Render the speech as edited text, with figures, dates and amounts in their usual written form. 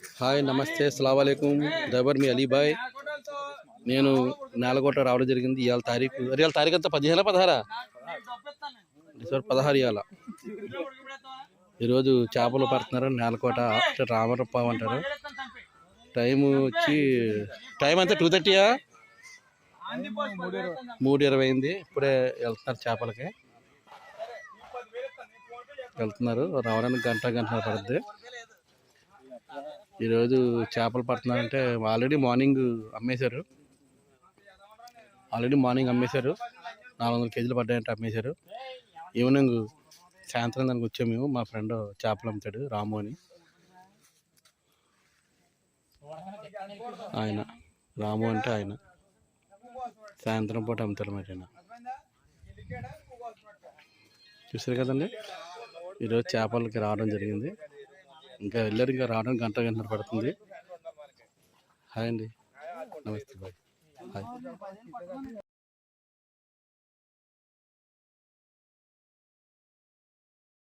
Hi నమస్తే అస్సలాముఅలైకుం driver మీ అలీబాయ్. నేను నేలకోట రావడం జరిగింది. ఇవాళ తారీఖు అంతా 15-16 16 ఇవాళ. ఈరోజు చేపలు పడుతున్నారు నేలకోట రామరప్ప అంటారు. టైం అంతా 2:30 3:20 అయింది. ఇప్పుడే వెళ్తున్నారు చేపలకి వెళ్తున్నారు. రావడానికి గంటన్నర పడుద్ది. ఈరోజు చేపలు పడుతున్నారంటే ఆల్రెడీ మార్నింగ్ అమ్మేశారు. 400 కేజీలు పడ్డాయంటే అమ్మేశారు. ఈవినింగ్ సాయంత్రం దానికి వచ్చాము మేము. మా ఫ్రెండ్ చేపలు అమ్ముతాడు రాము అని. రాము అంటే ఆయన సాయంత్రం పూట అమ్ముతారు. మరి ఆయన చూసారు కదండి. ఈరోజు చేపలకి రావడం జరిగింది. ఇంకా వెళ్ళారు. ఇంకా రావడం గంటన్నర పడుతుంది. హాయ్ అండి, నమస్తే బాయ్. హాయ్.